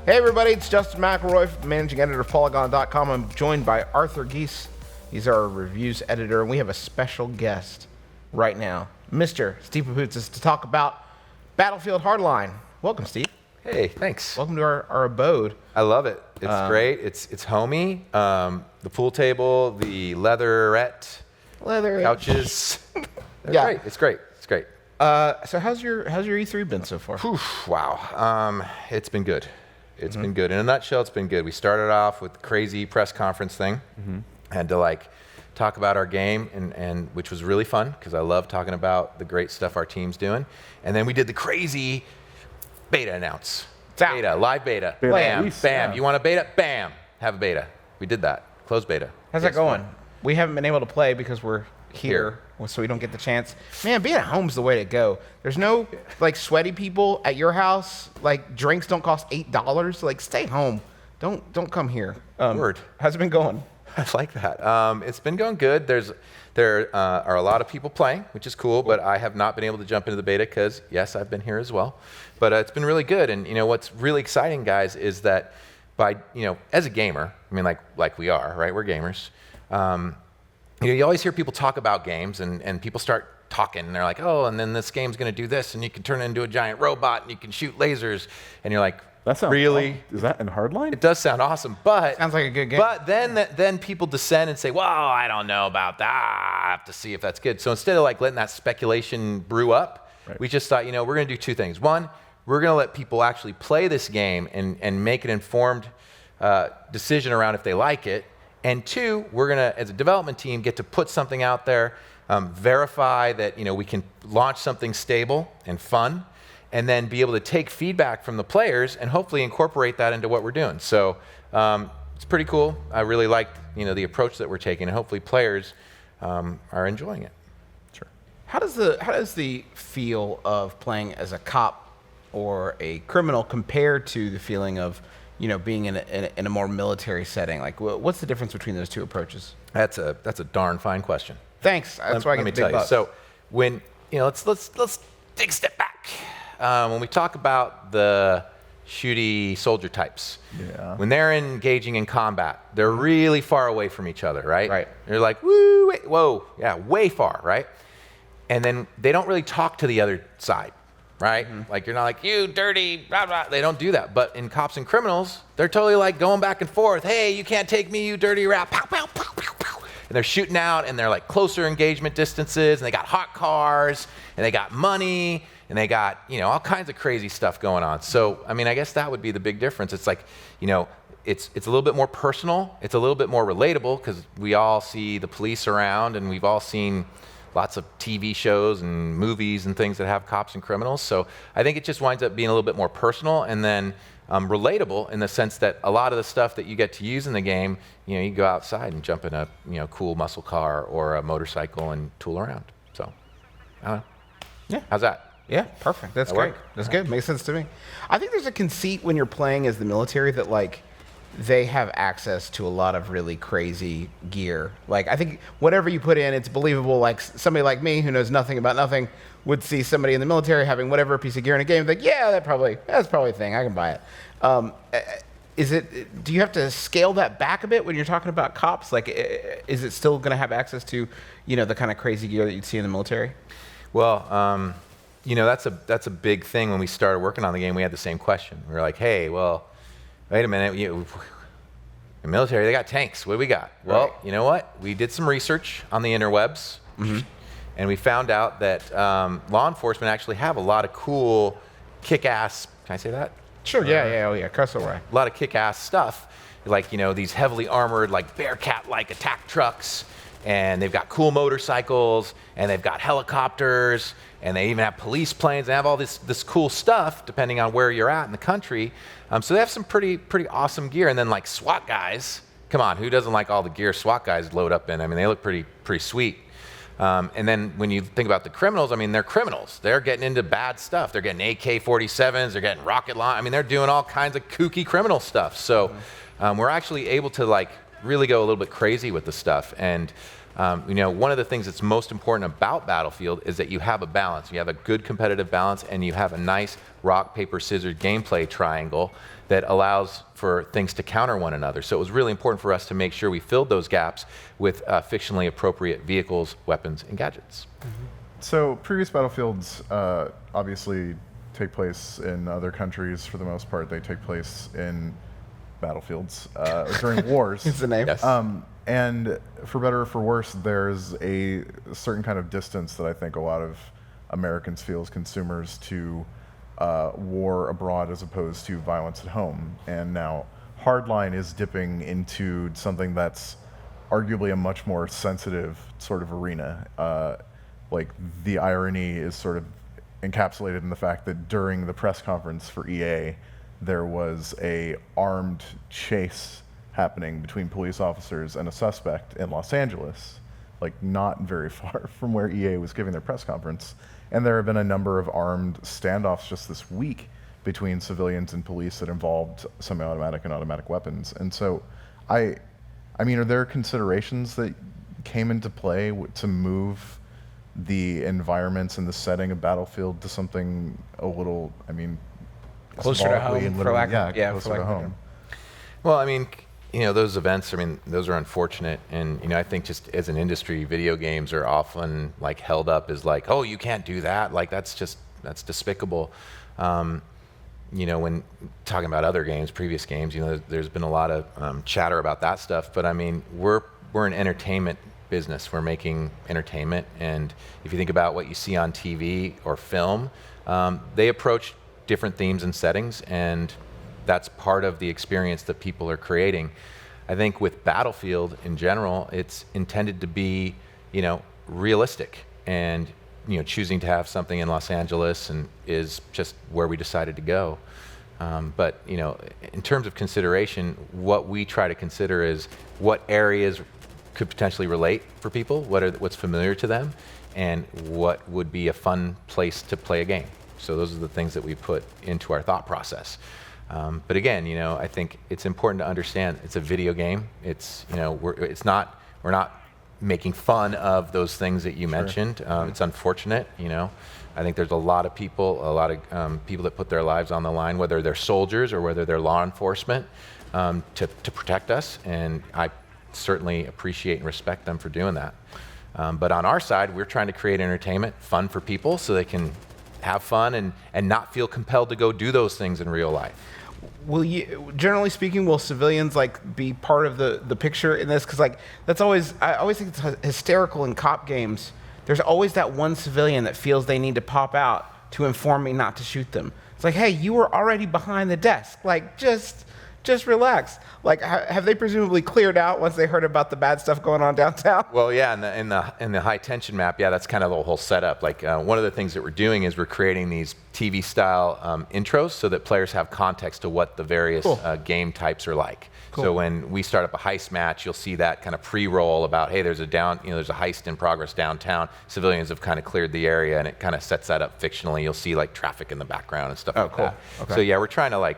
Hey everybody, it's Justin McElroy, managing editor of Polygon.com. I'm joined by Arthur Geese. He's our reviews editor, and we have a special guest right now, Mr. Steve Papoutzis, to talk about Battlefield Hardline. Welcome, Steve. Hey, thanks. Welcome to our abode. I love it. It's great. It's homey. The pool table, the leatherette couches. Yeah. Great. It's great. It's great. So how's your E3 been so far? Whew, wow. It's been good. It's been good. In a nutshell, it's been good. We started off with the crazy press conference thing. Had to talk about our game, and which was really fun because I love talking about the great stuff our team's doing. And then we did the crazy beta announce. Live beta. Bam, release, bam. yeah. You want a beta? Bam. Have a beta. We did that. Closed beta. How's that going? We haven't been able to play because we're here, so we don't get the chance. Man, being at home's the way to go. There's no sweaty people at your house. Drinks don't cost $8. Stay home. Don't come here. Word. How's it been going? I like that. It's been going good. There are a lot of people playing, which is cool, but I have not been able to jump into the beta because, yes, I've been here as well. But it's been really good. And what's really exciting, guys, is that as a gamer, like we are, right? We're gamers. You always hear people talk about games, and people start talking, and they're like, oh, and then this game's going to do this, and you can turn it into a giant robot, and you can shoot lasers, and you're like, That sounds really? Awesome. Is that in Hardline? It does sound awesome, but Sounds like a good game. But then people descend and say, well, I don't know about that. I have to see if that's good. So instead of letting that speculation brew up, we just thought, we're going to do two things. One, we're going to let people actually play this game and make an informed decision around if they like it. And two, we're going to, as a development team, get to put something out there, verify that we can launch something stable and fun, and then be able to take feedback from the players and hopefully incorporate that into what we're doing. So it's pretty cool. I really like the approach that we're taking, and hopefully players are enjoying it. Sure. How does the feel of playing as a cop or a criminal compare to the feeling of being in a more military setting? What's the difference between those two approaches? That's a darn fine question. Thanks. That's why I get the big bucks. So when let's take a step back. When we talk about the shooty soldier types, when they're engaging in combat, they're really far away from each other, right? Right. They're like, woo, wait, whoa, yeah, way far, right? And then they don't really talk to the other side, right? You're not like, you dirty, blah, blah. They don't do that. But in Cops and Criminals, they're totally going back and forth. Hey, you can't take me, you dirty rat. Pow, pow, pow, pow, pow. And they're shooting out, and they're closer engagement distances, and they got hot cars, and they got money, and they got all kinds of crazy stuff going on. So I guess that would be the big difference. It's it's a little bit more personal. It's a little bit more relatable because we all see the police around, and we've all seen lots of TV shows and movies and things that have cops and criminals. So I think it just winds up being a little bit more personal, and then relatable in the sense that a lot of the stuff that you get to use in the game, you go outside and jump in a cool muscle car or a motorcycle and tool around. So I don't know. Yeah. How's that? Yeah, perfect. That's That great. work? That's good. Makes sense to me. I think there's a conceit when you're playing as the military that they have access to a lot of really crazy gear. I think whatever you put in, it's believable. Somebody like me who knows nothing about nothing would see somebody in the military having whatever piece of gear in a game. Yeah, that's probably a thing. I can buy it. Do you have to scale that back a bit when you're talking about cops? Is it still going to have access to the kind of crazy gear that you'd see in the military? Well, that's a big thing. When we started working on the game, we had the same question. We were like, hey, well, wait a minute. The military, they got tanks. What do we got? Right. Well, you know what? We did some research on the interwebs, and we found out that law enforcement actually have a lot of cool, kick-ass, can I say that? Sure, yeah. Cuss away. A lot of kick-ass stuff, these heavily armored, Bearcat-like attack trucks, and they've got cool motorcycles, and they've got helicopters, and they even have police planes. They have all this cool stuff, depending on where you're at in the country. So they have some pretty awesome gear. And then SWAT guys, come on, who doesn't like all the gear SWAT guys load up in? They look pretty sweet. And then when you think about the criminals, they're criminals. They're getting into bad stuff. They're getting AK-47s. They're getting rocket launch. They're doing all kinds of kooky criminal stuff. So we're actually able to really go a little bit crazy with the stuff. And one of the things that's most important about Battlefield is that you have a balance. You have a good competitive balance, and you have a nice rock, paper, scissors gameplay triangle that allows for things to counter one another. So it was really important for us to make sure we filled those gaps with fictionally appropriate vehicles, weapons, and gadgets. So previous Battlefields obviously take place in other countries. For the most part, they take place in battlefields during wars. It's the name. Yes. And for better or for worse, there's a certain kind of distance that I think a lot of Americans feel as consumers to war abroad as opposed to violence at home. And now Hardline is dipping into something that's arguably a much more sensitive sort of arena. Like the irony is sort of encapsulated in the fact that during the press conference for EA, there was a armed chase happening between police officers and a suspect in Los Angeles, like not very far from where EA was giving their press conference. And there have been a number of armed standoffs just this week between civilians and police that involved semi-automatic and automatic weapons. And so I mean, are there considerations that came into play to move the environments and the setting of Battlefield to something a little, I mean, Closer to home, yeah, closer to proactive. home. Well, I mean, those events, I mean, those are unfortunate. And, I think just as an industry, video games are often like held up as like, oh, you can't do that. Like, that's despicable. When talking about other games, previous games, there's been a lot of chatter about that stuff. But I mean, we're an entertainment business. We're making entertainment. And if you think about what you see on TV or film, they approach different themes and settings, and that's part of the experience that people are creating. I think with Battlefield in general, it's intended to be, realistic, and choosing to have something in Los Angeles and is just where we decided to go. But in terms of consideration, what we try to consider is what areas could potentially relate for people, what's familiar to them, and what would be a fun place to play a game. So those are the things that we put into our thought process. But again, I think it's important to understand it's a video game. It's we're not making fun of those things that you mentioned. It's unfortunate. I think there's a lot of people that put their lives on the line, whether they're soldiers or whether they're law enforcement, to protect us. And I certainly appreciate and respect them for doing that. But on our side, we're trying to create entertainment, fun for people, so they can have fun and not feel compelled to go do those things in real life. Generally speaking, will civilians be part of the picture in this? Because I always think it's hysterical in cop games. There's always that one civilian that feels they need to pop out to inform me not to shoot them. It's like, hey, you were already behind the desk. Just relax. Have they presumably cleared out once they heard about the bad stuff going on downtown? Well, yeah, in the high tension map, yeah, that's kind of the whole setup. One of the things that we're doing is we're creating these TV style intros so that players have context to what the various game types are like. Cool. So when we start up a heist match, you'll see that kind of pre-roll about, hey, there's a heist in progress downtown. Civilians have kind of cleared the area, and it kind of sets that up fictionally. You'll see traffic in the background and stuff like that. Okay. So yeah, we're trying to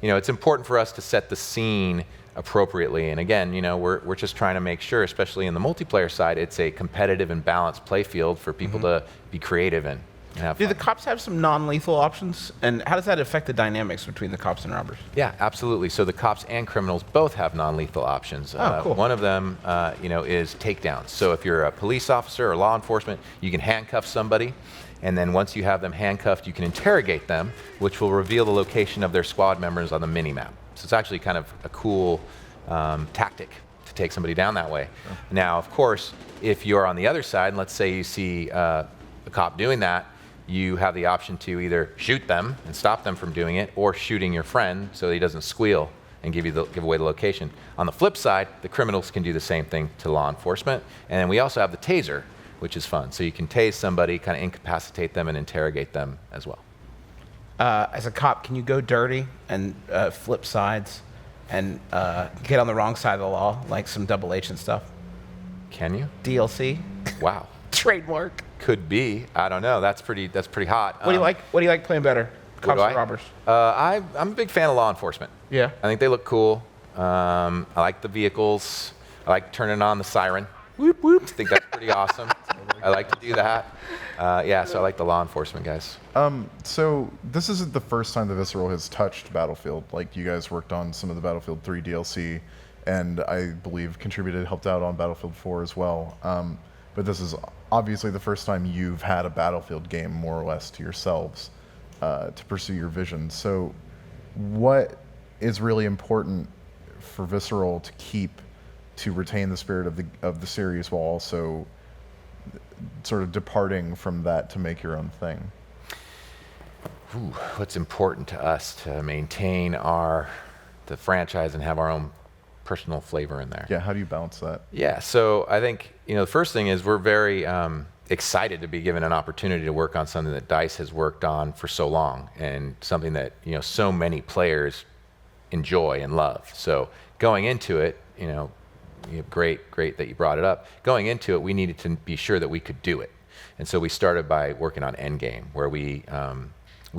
it's important for us to set the scene appropriately. And again, we're just trying to make sure, especially in the multiplayer side, it's a competitive and balanced play field for people to be creative in and have fun. Do the cops have some non-lethal options? And how does that affect the dynamics between the cops and robbers? Yeah, absolutely. So the cops and criminals both have non-lethal options. Cool. One of them, is takedowns. So if you're a police officer or law enforcement, you can handcuff somebody. And then once you have them handcuffed, you can interrogate them, which will reveal the location of their squad members on the mini-map. So it's actually kind of a cool tactic to take somebody down that way. Sure. Now, of course, if you're on the other side, and let's say you see a cop doing that, you have the option to either shoot them and stop them from doing it, or shooting your friend so that he doesn't squeal and give away the location. On the flip side, the criminals can do the same thing to law enforcement. And then we also have the taser, which is fun. So you can tase somebody, kind of incapacitate them, and interrogate them as well. As a cop, can you go dirty and flip sides and get on the wrong side of the law, like some Double H and stuff? Can you? DLC. Wow. Trademark. Could be. I don't know. That's pretty hot. What do you like? What do you like playing better? Cops or robbers? I'm a big fan of law enforcement. Yeah. I think they look cool. I like the vehicles. I like turning on the siren. Whoop, whoop. I think that's pretty awesome. I like to do that. Yeah, so I like the law enforcement guys. So this isn't the first time that Visceral has touched Battlefield. Like, you guys worked on some of the Battlefield 3 DLC, and I believe helped out on Battlefield 4 as well. But this is obviously the first time you've had a Battlefield game more or less to yourselves to pursue your vision. So what is really important for Visceral to keep to retain the spirit of the series while also sort of departing from that to make your own thing? What's important to us to maintain the franchise and have our own personal flavor in there? Yeah, how do you balance that? Yeah, so I think the first thing is we're very excited to be given an opportunity to work on something that DICE has worked on for so long, and something that so many players enjoy and love. So going into it, great that you brought it up. Going into it, we needed to be sure that we could do it, and so we started by working on Endgame, where we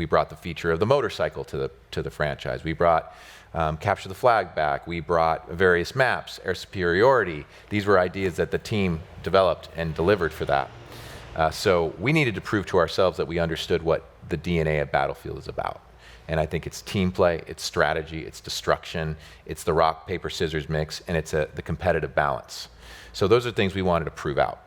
brought the feature of the motorcycle to the franchise. We brought Capture the Flag back. We brought various maps, air superiority. These were ideas that the team developed and delivered for that. So we needed to prove to ourselves that we understood what the DNA of Battlefield is about. And I think it's team play, it's strategy, it's destruction, it's the rock, paper, scissors mix, and it's the competitive balance. So those are things we wanted to prove out.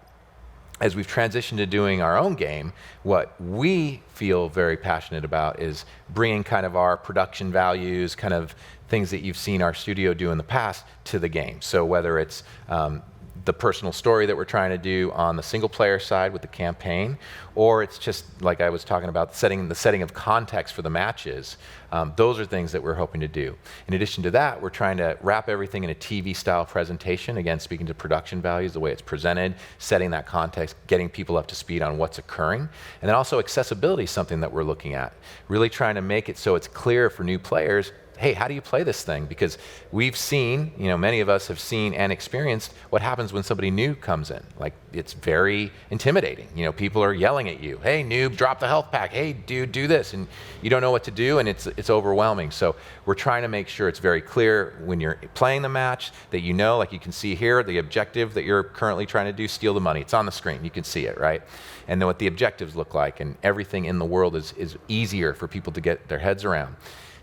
As we've transitioned to doing our own game, what we feel very passionate about is bringing kind of our production values, kind of things that you've seen our studio do in the past, to the game. So whether it's the personal story that we're trying to do on the single player side with the campaign, or it's just like I was talking about, the setting of context for the matches. Those are things that we're hoping to do. In addition to that, we're trying to wrap everything in a TV style presentation. Again, speaking to production values, the way it's presented, setting that context, getting people up to speed on what's occurring. And then also accessibility is something that we're looking at. Really trying to make it so it's clear for new players, hey, how do you play this thing? Because we've seen, many of us have seen and experienced what happens when somebody new comes in. Like, it's very intimidating. People are yelling at you, hey, noob, drop the health pack. Hey, dude, do this. And you don't know what to do, and it's overwhelming. So we're trying to make sure it's very clear when you're playing the match that like you can see here, the objective that you're currently trying to do, steal the money. It's on the screen. You can see it, right? And then what the objectives look like, and everything in the world is easier for people to get their heads around.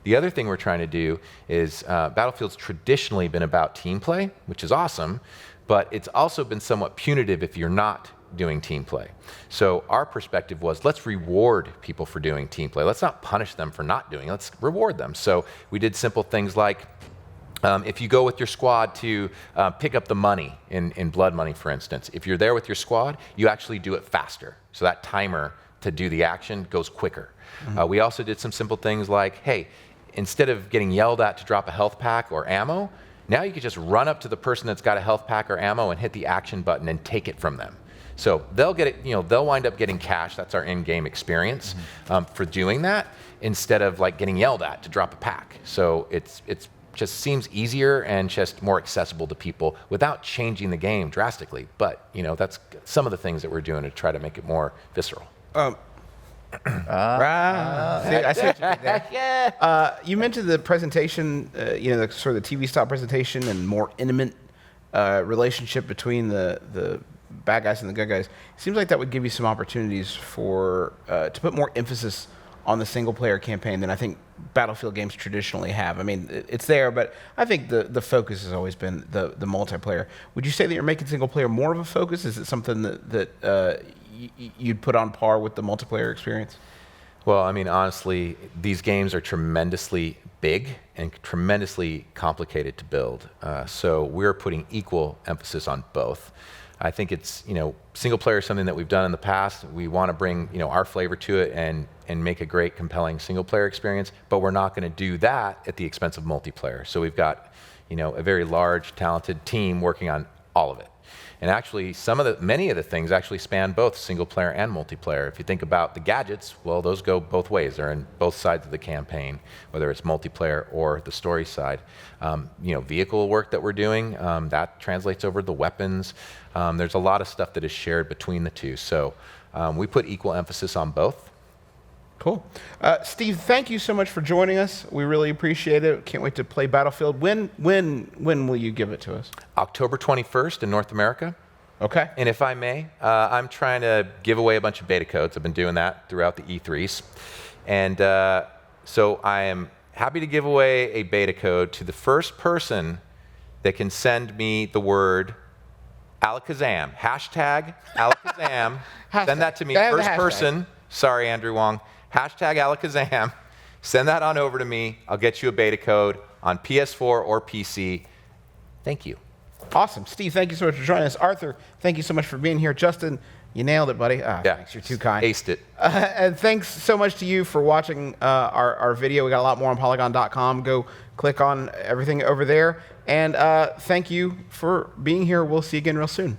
The other thing we're trying to do is Battlefield's traditionally been about team play, which is awesome, but it's also been somewhat punitive if you're not doing team play. So our perspective was, let's reward people for doing team play. Let's not punish them for not doing it. Let's reward them. So we did simple things like, if you go with your squad to pick up the money in Blood Money, for instance, if you're there with your squad, you actually do it faster. So that timer to do the action goes quicker. Mm-hmm. We also did some simple things like, hey, instead of getting yelled at to drop a health pack or ammo, now you can just run up to the person that's got a health pack or ammo and hit the action button and take it from them. So they'll get it, they'll wind up getting cash. That's our in-game experience for doing that, instead of like getting yelled at to drop a pack. So it's just seems easier and just more accessible to people without changing the game drastically. But that's some of the things that we're doing to try to make it more visceral. I see what you did there. Yeah. You mentioned the presentation, the sort of the TV style presentation and more intimate relationship between the bad guys and the good guys. It seems like that would give you some opportunities for to put more emphasis on the single player campaign than I think Battlefield games traditionally have. I mean, it's there, but I think the focus has always been the multiplayer. Would you say that you're making single player more of a focus? Is it something that you'd put on par with the multiplayer experience? Well, I mean, honestly, these games are tremendously big and tremendously complicated to build. So we're putting equal emphasis on both. I think it's, single player is something that we've done in the past. We want to bring, our flavor to it and make a great, compelling single player experience, but we're not going to do that at the expense of multiplayer. So we've got, a very large, talented team working on all of it. And actually, many of the things actually span both single player and multiplayer. If you think about the gadgets, well, those go both ways. They're in both sides of the campaign, whether it's multiplayer or the story side. Vehicle work that we're doing, that translates over the weapons. There's a lot of stuff that is shared between the two. So we put equal emphasis on both. Cool. Steve, thank you so much for joining us. We really appreciate it. Can't wait to play Battlefield. When will you give it to us? October 21st in North America. Okay. And if I may, I'm trying to give away a bunch of beta codes. I've been doing that throughout the E3s. And so I am happy to give away a beta code to the first person that can send me the word Alakazam. Hashtag Alakazam. Send that to me. First person. Sorry, Andrew Wong. Hashtag Alakazam. Send that on over to me. I'll get you a beta code on PS4 or PC. Thank you. Awesome. Steve, thank you so much for joining us. Arthur, thank you so much for being here. Justin, you nailed it, buddy. Thanks. You're too kind. Aced it. And thanks so much to you for watching our video. We got a lot more on Polygon.com. Go click on everything over there. And thank you for being here. We'll see you again real soon.